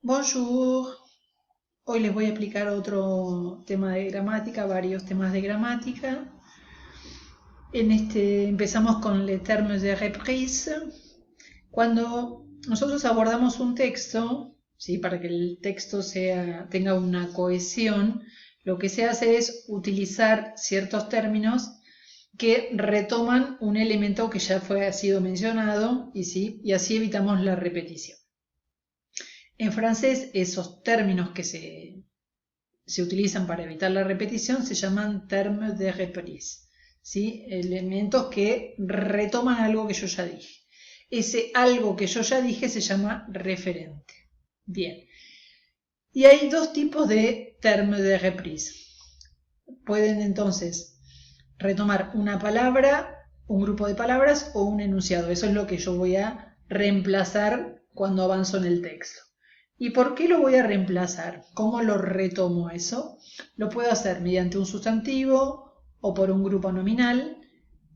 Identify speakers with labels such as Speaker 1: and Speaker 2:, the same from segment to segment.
Speaker 1: Bonjour. Hoy les voy a explicar otro tema de gramática, varios temas de gramática. Empezamos con les termes de reprise. Cuando nosotros abordamos un texto, ¿sí? Para que el texto tenga una cohesión, lo que se hace es utilizar ciertos términos que retoman un elemento que ya ha sido mencionado y así evitamos la repetición. En francés, esos términos que se utilizan para evitar la repetición se llaman termes de reprise, ¿sí? Elementos que retoman algo que yo ya dije. Ese algo que yo ya dije se llama referente. Bien. Y hay dos tipos de termes de reprise. Pueden entonces retomar una palabra, un grupo de palabras o un enunciado. Eso es lo que yo voy a reemplazar cuando avanzo en el texto. ¿Y por qué lo voy a reemplazar? ¿Cómo lo retomo eso? Lo puedo hacer mediante un sustantivo o por un grupo nominal.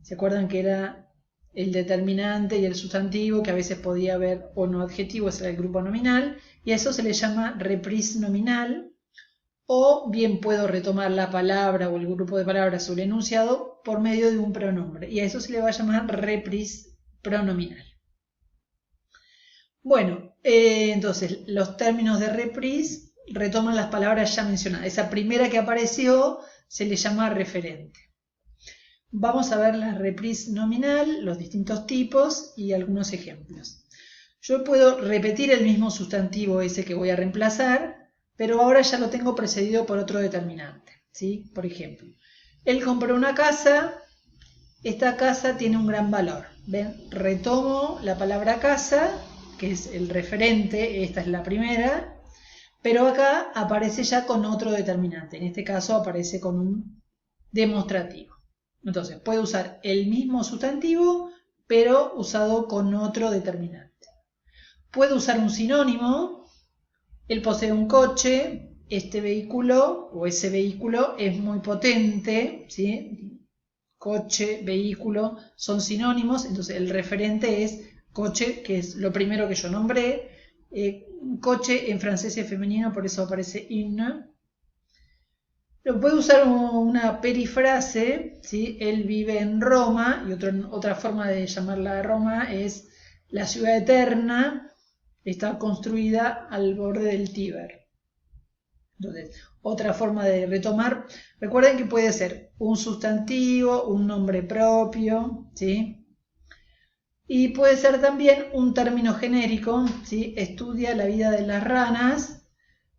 Speaker 1: ¿Se acuerdan que era el determinante y el sustantivo, que a veces podía haber o no adjetivo, ese era el grupo nominal? Y a eso se le llama reprise nominal. O bien puedo retomar la palabra o el grupo de palabras o el enunciado por medio de un pronombre. Y a eso se le va a llamar reprise pronominal. Bueno, entonces los términos de reprise retoman las palabras ya mencionadas. Esa primera que apareció se le llama referente. Vamos a ver la reprise nominal, los distintos tipos y algunos ejemplos. Yo puedo repetir el mismo sustantivo ese que voy a reemplazar, pero ahora ya lo tengo precedido por otro determinante, ¿sí? Por ejemplo, él compró una casa, esta casa tiene un gran valor. ¿Ven? Retomo la palabra casa, que es el referente, esta es la primera, pero acá aparece ya con otro determinante. En este caso aparece con un demostrativo. Entonces, puedo usar el mismo sustantivo, pero usado con otro determinante. Puedo usar un sinónimo. Él posee un coche, este vehículo o ese vehículo es muy potente, ¿sí? Coche, vehículo son sinónimos, entonces el referente es coche, que es lo primero que yo nombré. Coche en francés es femenino, por eso aparece une. Lo puedo usar una perifrase, ¿sí? Él vive en Roma, y otra forma de llamarla Roma es la ciudad eterna, está construida al borde del Tíber. Entonces, otra forma de retomar, recuerden que puede ser un sustantivo, un nombre propio, ¿sí? Y puede ser también un término genérico, ¿sí? Estudia la vida de las ranas,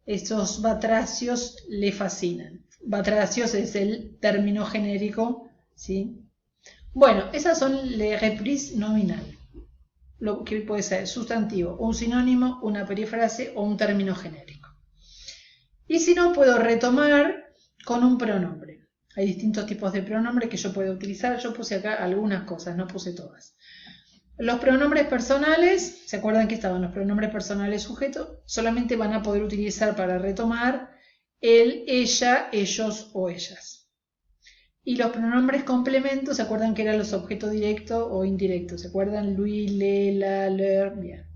Speaker 1: esos batracios le fascinan. Batracios es el término genérico, ¿sí? Bueno, esas son les reprises nominales. Lo que puede ser sustantivo, un sinónimo, una perifrase o un término genérico. Y si no, puedo retomar con un pronombre. Hay distintos tipos de pronombres que yo puedo utilizar. Yo puse acá algunas cosas, no puse todas. Los pronombres personales, ¿se acuerdan que estaban los pronombres personales sujetos? Solamente van a poder utilizar para retomar él, ella, ellos o ellas. Y los pronombres complementos, ¿se acuerdan que eran los objetos directos o indirectos? ¿Se acuerdan? Lui, le, la, leur, bien.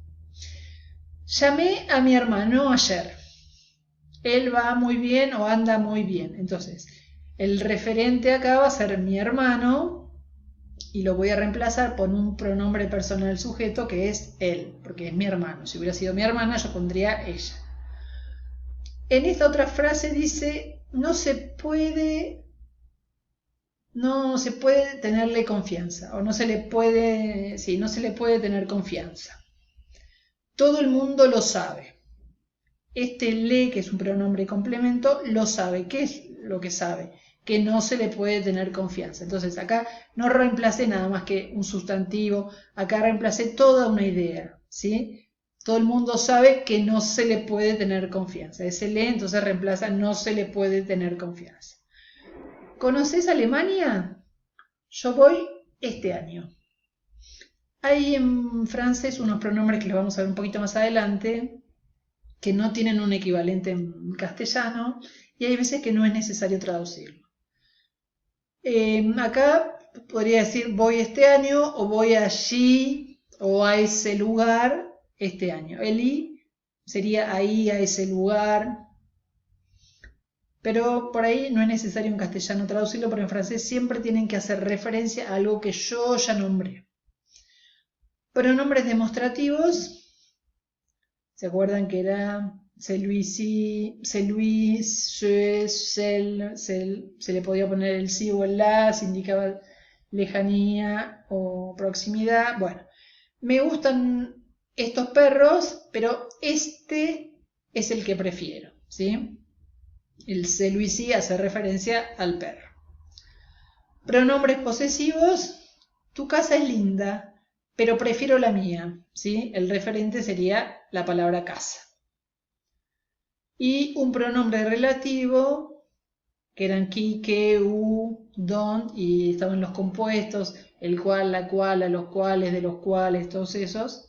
Speaker 1: Llamé a mi hermano ayer. Él va muy bien o anda muy bien. Entonces, el referente acá va a ser mi hermano y lo voy a reemplazar por un pronombre personal sujeto que es él, porque es mi hermano. Si hubiera sido mi hermana, yo pondría ella. En esta otra frase dice, no se puede tenerle confianza, o no se le puede tener confianza. Todo el mundo lo sabe. Este le, que es un pronombre complemento, lo sabe. ¿Qué es lo que sabe? Que no se le puede tener confianza. Entonces acá no reemplacé nada más que un sustantivo, acá reemplacé toda una idea, ¿sí? Todo el mundo sabe que no se le puede tener confianza. Ese le entonces reemplaza no se le puede tener confianza. ¿Conoces Alemania? Yo voy este año. Hay en francés unos pronombres que los vamos a ver un poquito más adelante, que no tienen un equivalente en castellano, y hay veces que no es necesario traducirlo. Acá podría decir voy este año, o voy allí, o a ese lugar este año. El i sería ahí, a ese lugar. Pero por ahí no es necesario en castellano traducirlo, pero en francés siempre tienen que hacer referencia a algo que yo ya nombré. Pronombres demostrativos, ¿se acuerdan que era celui-ci, celui, ce, cel, se le podía poner el sí o el la, si indicaba lejanía o proximidad? Bueno, me gustan estos perros, pero este es el que prefiero, ¿sí? El celui-ci hace referencia al perro. Pronombres posesivos, tu casa es linda, pero prefiero la mía, ¿sí? El referente sería la palabra casa. Y un pronombre relativo, que eran qui, que, u, don, y estaban los compuestos, el cual, la cual, a los cuales, de los cuales, todos esos.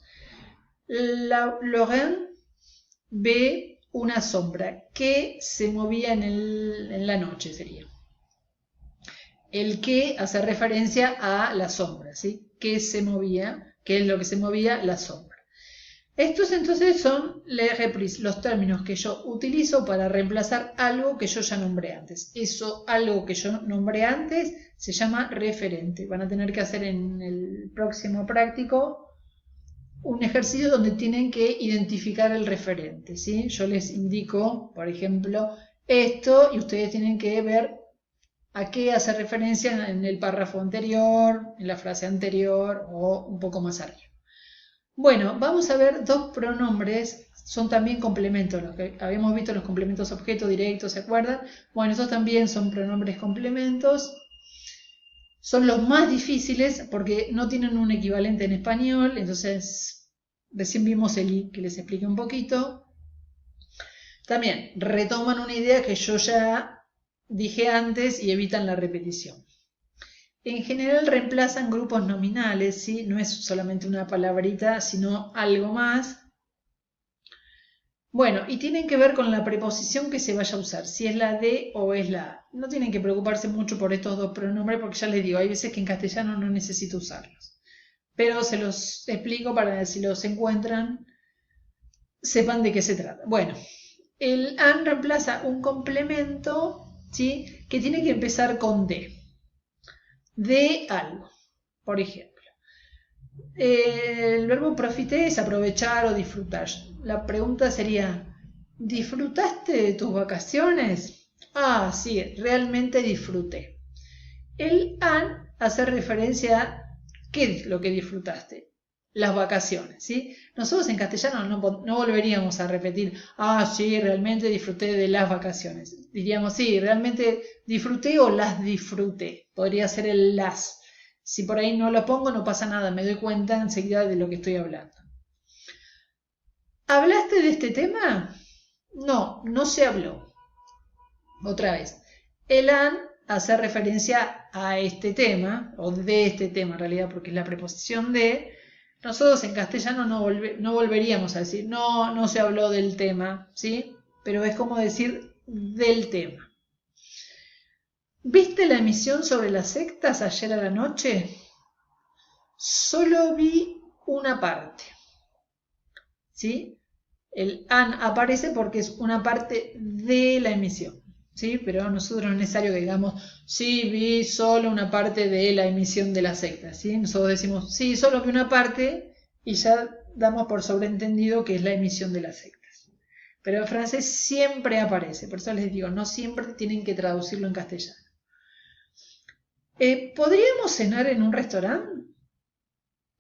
Speaker 1: Lorraine ve una sombra que se movía en la noche, sería. El que hace referencia a la sombra, ¿sí? Que se movía, ¿qué es lo que se movía? La sombra. Estos entonces son les reprises, los términos que yo utilizo para reemplazar algo que yo ya nombré antes. Eso, algo que yo nombré antes, se llama referente. Van a tener que hacer en el próximo práctico un ejercicio donde tienen que identificar el referente, ¿sí? Yo les indico, por ejemplo, esto y ustedes tienen que ver a qué hace referencia en el párrafo anterior, en la frase anterior o un poco más arriba. Bueno, vamos a ver dos pronombres, son también complementos, los que habíamos visto los complementos objeto directos, ¿se acuerdan? Bueno, estos también son pronombres complementos. Son los más difíciles porque no tienen un equivalente en español, entonces recién vimos el i, que les expliqué un poquito. También retoman una idea que yo ya dije antes y evitan la repetición. En general reemplazan grupos nominales, ¿sí? No es solamente una palabrita, sino algo más. Bueno, y tienen que ver con la preposición que se vaya a usar, si es la de o es la a. No tienen que preocuparse mucho por estos dos pronombres porque ya les digo, hay veces que en castellano no necesito usarlos. Pero se los explico para que si los encuentran, sepan de qué se trata. Bueno, el an reemplaza un complemento, ¿sí? Que tiene que empezar con de. De algo, por ejemplo. El verbo profiter es aprovechar o disfrutar. La pregunta sería, ¿disfrutaste de tus vacaciones? Ah, sí, realmente disfruté. El an hace referencia a qué es lo que disfrutaste. Las vacaciones, ¿sí? Nosotros en castellano no volveríamos a repetir, ah, sí, realmente disfruté de las vacaciones. Diríamos, sí, realmente disfruté o las disfruté. Podría ser el las. Si por ahí no lo pongo, no pasa nada, me doy cuenta enseguida de lo que estoy hablando. ¿Hablaste de este tema? No, no se habló. Otra vez. El an hace referencia a este tema, o de este tema en realidad, porque es la preposición de. Nosotros en castellano no volveríamos a decir, no se habló del tema, ¿sí? Pero es como decir del tema. ¿Viste la emisión sobre las sectas ayer a la noche? Solo vi una parte, ¿sí? El an aparece porque es una parte de la emisión, ¿sí? Pero a nosotros no es necesario que digamos, sí, vi solo una parte de la emisión de la secta, ¿sí? Nosotros decimos, sí, solo vi una parte y ya damos por sobreentendido que es la emisión de las sectas. Pero en francés siempre aparece, por eso les digo, no siempre tienen que traducirlo en castellano. ¿Podríamos cenar en un restaurante?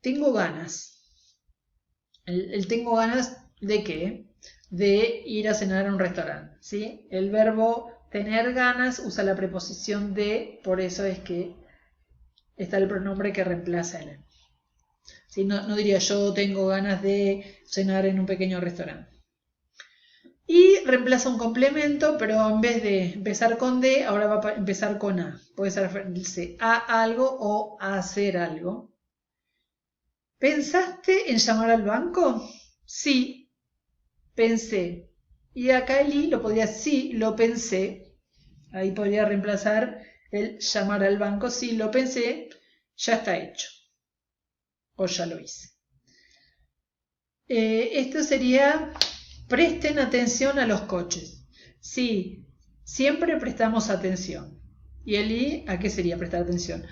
Speaker 1: Tengo ganas. El tengo ganas ¿de qué? De ir a cenar a un restaurante, ¿sí? El verbo tener ganas usa la preposición de, por eso es que está el pronombre que reemplaza el en. ¿Sí? No diría yo tengo ganas de cenar en un pequeño restaurante. Y reemplaza un complemento, pero en vez de empezar con de, ahora va a empezar con a. Puede ser referirse a algo o a hacer algo. ¿Pensaste en llamar al banco? Sí, pensé. Y acá el i lo podría, sí, lo pensé. Ahí podría reemplazar el llamar al banco. Sí, lo pensé, ya está hecho. O ya lo hice. Esto sería Presten atención a los coches. Sí, siempre prestamos atención. ¿Y el I a qué sería prestar atención?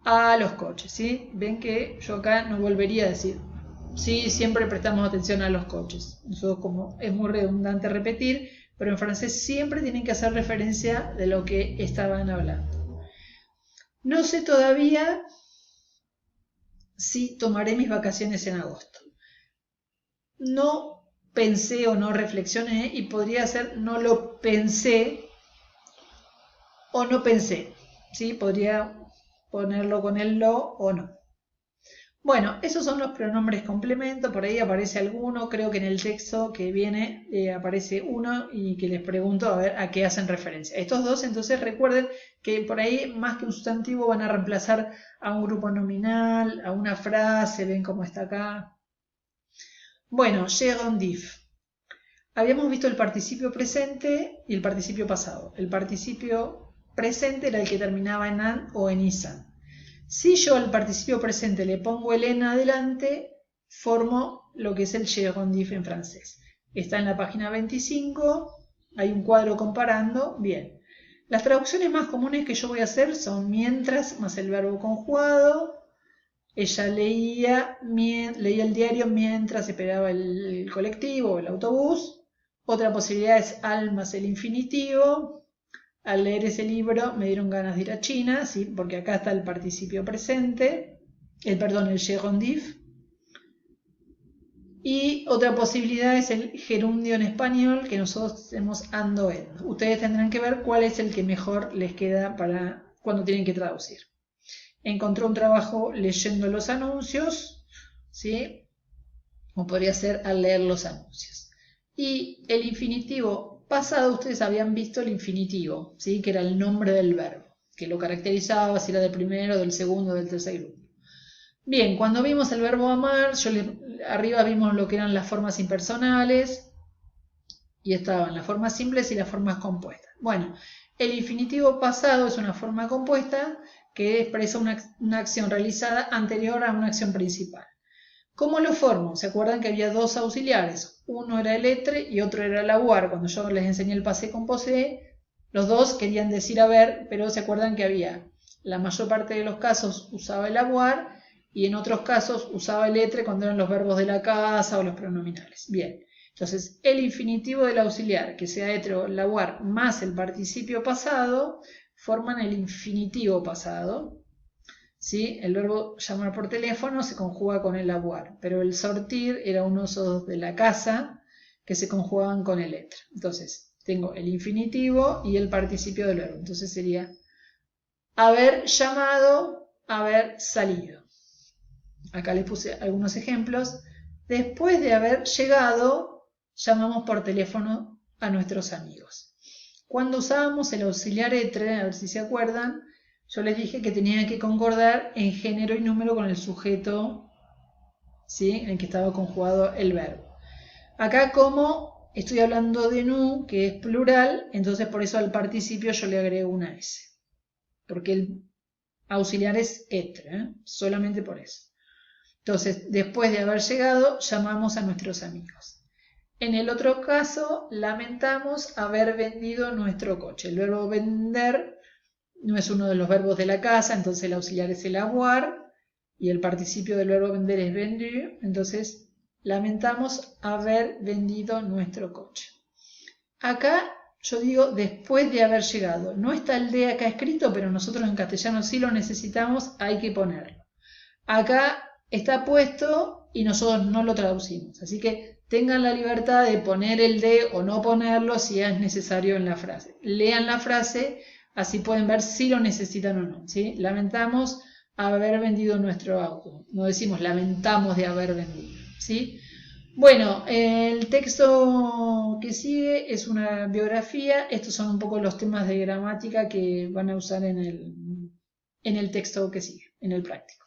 Speaker 1: A los coches, ¿sí? Ven que yo acá no volvería a decir, sí, siempre prestamos atención a los coches. Eso como es muy redundante repetir, pero en francés siempre tienen que hacer referencia de lo que estaban hablando. No sé todavía si tomaré mis vacaciones en agosto. No pensé o no reflexioné y podría ser no lo pensé o no pensé, ¿sí? Podría ponerlo con el lo o no. Bueno, esos son los pronombres complemento, por ahí aparece alguno, creo que en el texto que viene aparece uno y que les pregunto a ver a qué hacen referencia. Estos dos, entonces recuerden que por ahí más que un sustantivo van a reemplazar a un grupo nominal, a una frase, ven cómo está acá. Bueno, gerondif. Habíamos visto el participio presente y el participio pasado. El participio presente era el que terminaba en an o en isan. Si yo al participio presente le pongo el en adelante, formo lo que es el gerondif en francés. Está en la página 25, hay un cuadro comparando. Bien, las traducciones más comunes que yo voy a hacer son mientras más el verbo conjugado. Ella leía el diario mientras esperaba el colectivo o el autobús. Otra posibilidad es al más el infinitivo. Al leer ese libro me dieron ganas de ir a China, ¿sí? Porque acá está el participio presente, el gerondif. Y otra posibilidad es el gerundio en español, que nosotros tenemos ando en. Ustedes tendrán que ver cuál es el que mejor les queda para cuando tienen que traducir. Encontró un trabajo leyendo los anuncios, ¿sí? O podría ser al leer los anuncios. Y el infinitivo pasado, ustedes habían visto el infinitivo, ¿sí? Que era el nombre del verbo, que lo caracterizaba si era del primero, del segundo, del tercer grupo. Bien, cuando vimos el verbo amar, arriba vimos lo que eran las formas impersonales y estaban las formas simples y las formas compuestas. Bueno, el infinitivo pasado es una forma compuesta que expresa una acción realizada anterior a una acción principal. ¿Cómo lo formo? ¿Se acuerdan que había dos auxiliares? Uno era el etre y otro era el avoir. Cuando yo les enseñé el passé composé, los dos querían decir haber, pero se acuerdan que había, la mayor parte de los casos usaba el avoir y en otros casos usaba el etre cuando eran los verbos de la casa o los pronominales. Bien, entonces el infinitivo del auxiliar, que sea etre o el avoir, más el participio pasado, forman el infinitivo pasado. ¿Sí? El verbo llamar por teléfono se conjuga con el avoir, pero el sortir era un uso de la casa que se conjugaban con el etre. Entonces, tengo el infinitivo y el participio del verbo. Entonces sería haber llamado, haber salido. Acá les puse algunos ejemplos. Después de haber llegado, llamamos por teléfono a nuestros amigos. Cuando usábamos el auxiliar etre, a ver si se acuerdan, yo les dije que tenían que concordar en género y número con el sujeto, ¿sí? En el que estaba conjugado el verbo. Acá como estoy hablando de nous, que es plural, entonces por eso al participio yo le agrego una S. Porque el auxiliar es etre, solamente por eso. Entonces, después de haber llegado, llamamos a nuestros amigos. En el otro caso, lamentamos haber vendido nuestro coche. El verbo vender no es uno de los verbos de la casa, entonces el auxiliar es el avoir y el participio del verbo vender es vendu, entonces lamentamos haber vendido nuestro coche. Acá yo digo después de haber llegado, no está el de acá escrito, pero nosotros en castellano sí lo necesitamos, hay que ponerlo. Acá está puesto y nosotros no lo traducimos, así que tengan la libertad de poner el de o no ponerlo si es necesario en la frase. Lean la frase, así pueden ver si lo necesitan o no, ¿sí? Lamentamos haber vendido nuestro auto. No decimos lamentamos de haber vendido, ¿sí? Bueno, el texto que sigue es una biografía. Estos son un poco los temas de gramática que van a usar en el texto que sigue, en el práctico.